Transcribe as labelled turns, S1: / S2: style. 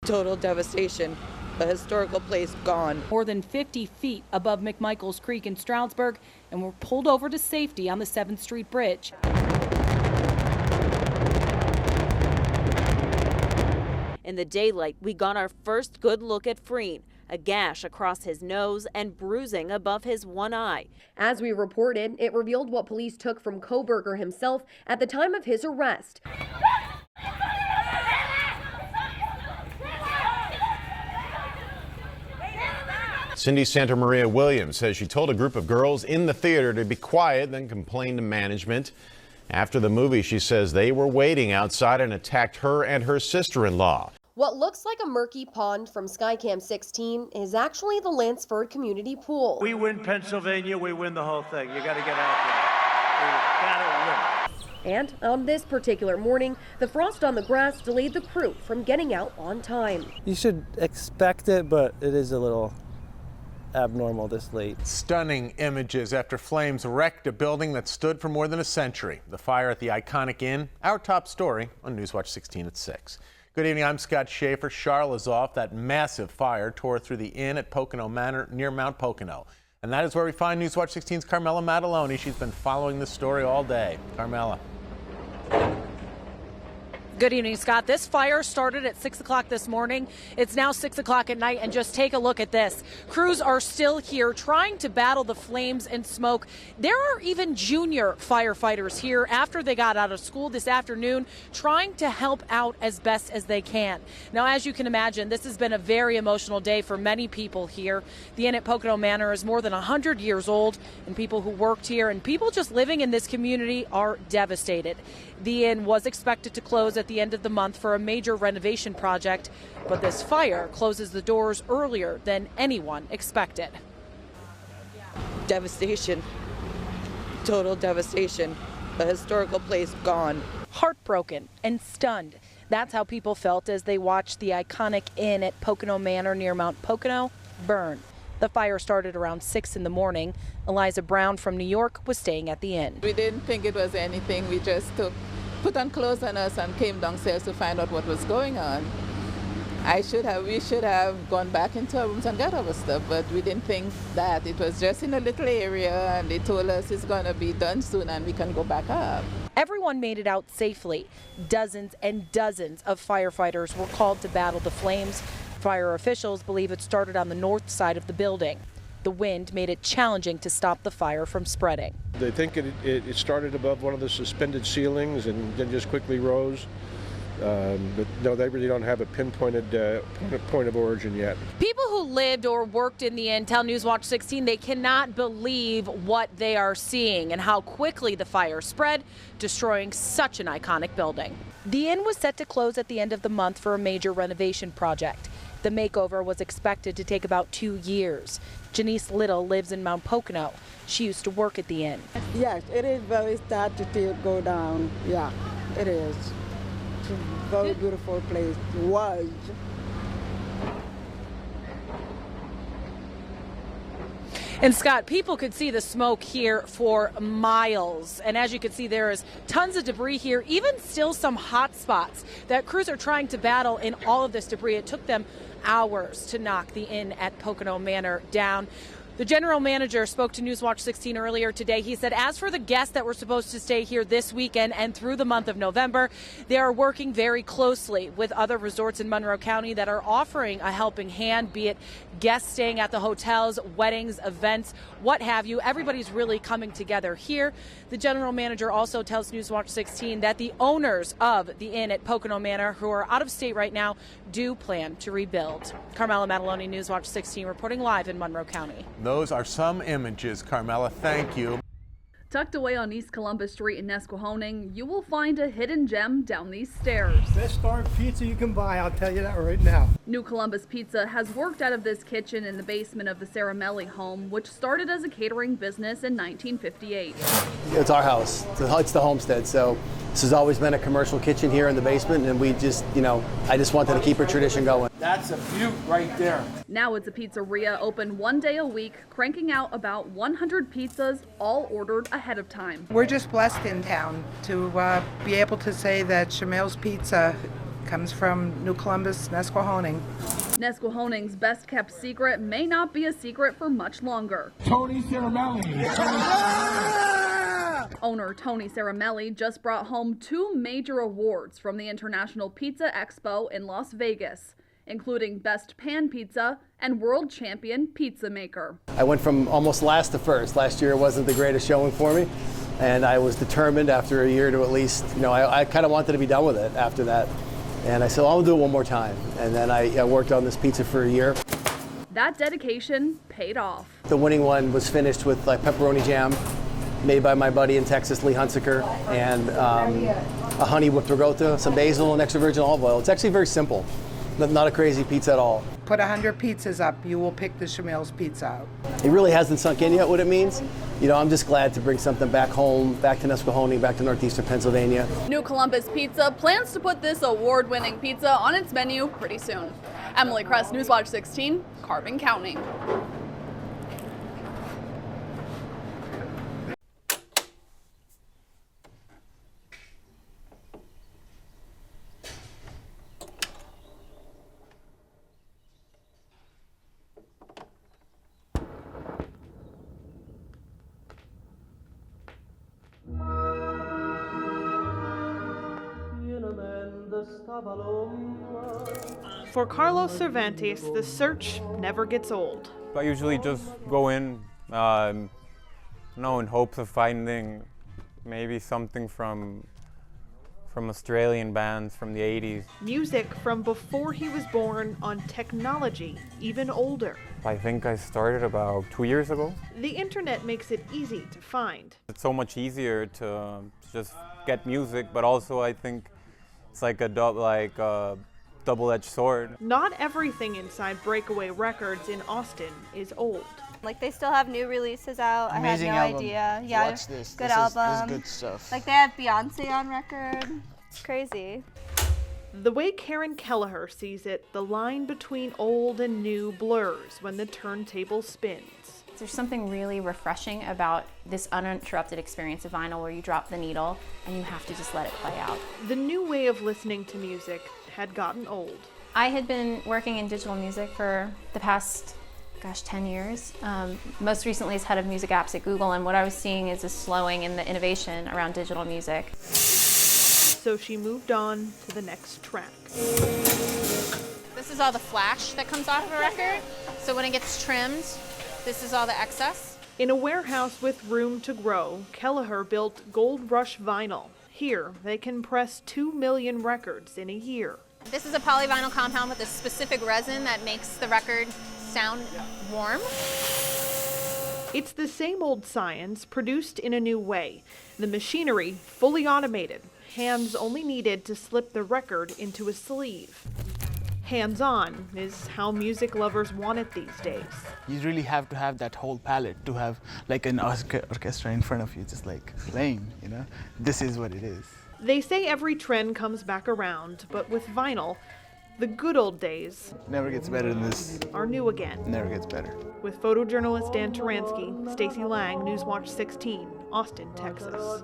S1: Total devastation. A historical place gone.
S2: More than 50 feet above McMichaels Creek in Stroudsburg, and were pulled over to safety on the 7th Street Bridge.
S3: In the daylight, we got our first good look at Freen, a gash across his nose and bruising above his one eye.
S4: As we reported, it revealed what police took from Koberger himself at the time of his arrest.
S5: Cindy Santa Maria Williams says she told a group of girls in the theater to be quiet, then complained to management. After the movie, she says they were waiting outside and attacked her and her sister-in-law.
S4: What looks like a murky pond from Skycam 16 is actually the Lansford Community Pool.
S6: We win Pennsylvania, we win the whole thing. You got to get out there. You got to win.
S4: And on this particular morning, the frost on the grass delayed the crew from getting out on time.
S7: You should expect it, but it is a little abnormal this late.
S8: Stunning images after flames wrecked a building that stood for more than a century. The fire at the iconic inn, our top story on Newswatch 16 at 6. Good evening, I'm Scott Schaefer. Charlotte is off. That massive fire tore through the inn at Pocono Manor near Mount Pocono. And that is where we find Newswatch 16's Carmela Mataloni. She's been following this story all day. Carmela.
S2: Good evening, Scott. This fire started at 6 o'clock this morning. It's now 6 o'clock at night, and just take a look at this. Crews are still here trying to battle the flames and smoke. There are even junior firefighters here after they got out of school this afternoon, trying to help out as best as they can. Now, as you can imagine, this has been a very emotional day for many people here. The Inn at Pocono Manor is more than 100 years old, and people who worked here and people just living in this community are devastated. The inn was expected to close at the end of the month for a major renovation project, but this fire closes the doors earlier than anyone expected.
S1: Devastation. Total devastation. A historical place gone.
S2: Heartbroken and stunned. That's how people felt as they watched the iconic inn at Pocono Manor near Mount Pocono burn. The fire started around 6 in the morning. Eliza Brown from New York was staying at the inn.
S9: We didn't think it was anything. We just put on clothes on us and came downstairs to find out what was going on. We should have gone back into our rooms and got our stuff, but we didn't think that. It was just in a little area, and they told us it's going to be done soon and we can go back up.
S2: Everyone made it out safely. Dozens and dozens of firefighters were called to battle the flames. Fire officials believe it started on the north side of the building. The wind made it challenging to stop the fire from spreading.
S10: They think it started above one of the suspended ceilings and then just quickly rose. But no, they really don't have a pinpointed point of origin yet.
S2: People who lived or worked in the inn tell Newswatch 16 they cannot believe what they are seeing and how quickly the fire spread, destroying such an iconic building. The inn was set to close at the end of the month for a major renovation project. The makeover was expected to take about 2 years. Janice Little lives in Mount Pocono. She used to work at the inn.
S11: Yes, it is very sad to see it go down. Yeah, it is. It's a very beautiful place. It was.
S2: And Scott, people could see the smoke here for miles. And as you can see, there is tons of debris here, even still some hot spots that crews are trying to battle in all of this debris. It took them hours to knock the inn at Pocono Manor down. The general manager spoke to Newswatch 16 earlier today. He said as for the guests that were supposed to stay here this weekend and through the month of November, they are working very closely with other resorts in Monroe County that are offering a helping hand, be it guests staying at the hotels, weddings, events, what have you. Everybody's really coming together here. The general manager also tells Newswatch 16 that the owners of the inn at Pocono Manor, who are out of state right now, do plan to rebuild. Carmela Mataloni, Newswatch 16, reporting live in Monroe County.
S8: Those are some images, Carmela. Thank you.
S12: Tucked away on East Columbus Street in Nesquehoning, you will find a hidden gem down these stairs.
S13: Best darn pizza you can buy, I'll tell you that right now.
S12: New Columbus Pizza has worked out of this kitchen in the basement of the Saramelli home, which started as a catering business in 1958.
S14: It's our house. It's the homestead, so this has always been a commercial kitchen here in the basement, and we just, I just wanted to keep our tradition going.
S13: That's a beaut right there.
S12: Now it's a pizzeria open 1 day a week, cranking out about 100 pizzas, all ordered ahead of time.
S15: We're just blessed in town to be able to say that Chamel's Pizza Comes from New Columbus, Nesquehoning.
S12: Nesquehoning's best kept secret may not be a secret for much longer.
S13: Tony Ceramelli.
S12: Owner Tony Ceramelli just brought home 2 major awards from the International Pizza Expo in Las Vegas, including Best Pan Pizza and World Champion Pizza Maker.
S14: I went from almost last to first. Last year wasn't the greatest showing for me, and I was determined after a year to at least, I kind of wanted to be done with it after that. And I said, I'll do it one more time. And then I worked on this pizza for a year.
S12: That dedication paid off.
S14: The winning one was finished with like pepperoni jam, made by my buddy in Texas, Lee Hunsaker, and a honey whipped ricotta, some basil, and extra virgin olive oil. It's actually very simple, not a crazy pizza at all.
S15: Put 100 pizzas up, you will pick the Chamel's pizza out.
S14: It really hasn't sunk in yet what it means. I'm just glad to bring something back home, back to Nesquehoning, back to northeastern Pennsylvania.
S12: New Columbus Pizza plans to put this award-winning pizza on its menu pretty soon. Emily Kress, Newswatch 16, Carbon County.
S16: For Carlos Cervantes, the search never gets old.
S17: I usually just go in, in hopes of finding maybe something from Australian bands from the 80s.
S16: Music from before he was born on technology even older.
S17: I think I started about 2 years ago.
S16: The internet makes it easy to find.
S17: It's so much easier to just get music, but also I think it's like a double-edged sword.
S16: Not everything inside Breakaway Records in Austin is old.
S18: Like, they still have new releases out.
S19: Amazing
S18: I had no
S19: album.
S18: idea. Yeah,
S19: Watch this.
S18: Good
S19: This
S18: album.
S19: is good stuff.
S18: Like, they have Beyonce on record. It's crazy.
S16: The way Karen Kelleher sees it, the line between old and new blurs when the turntable spins.
S20: There's something really refreshing about this uninterrupted experience of vinyl where you drop the needle and you have to just let it play out.
S16: The new way of listening to music had gotten old.
S20: I had been working in digital music for the past 10 years. Most recently as head of music apps at Google, and what I was seeing is a slowing in the innovation around digital music.
S16: So she moved on to the next track.
S21: This is all the flash that comes off of a record, so when it gets trimmed, this is all the excess.
S16: In a warehouse with room to grow, Kelleher built Gold Rush Vinyl. Here, they can press 2 million records in a year.
S21: This is a polyvinyl compound with a specific resin that makes the record sound warm.
S16: It's the same old science, produced in a new way. The machinery, fully automated. Hands only needed to slip the record into a sleeve. Hands-on is how music lovers want it these days.
S19: You really have to have that whole palette to have like an orchestra in front of you just like playing, This is what it is.
S16: They say every trend comes back around, but with vinyl, the good old days
S19: Never gets better than this.
S16: Are new again.
S19: Never gets better.
S16: With photojournalist Dan Turansky, Stacey Lang, Newswatch 16, Austin, Texas.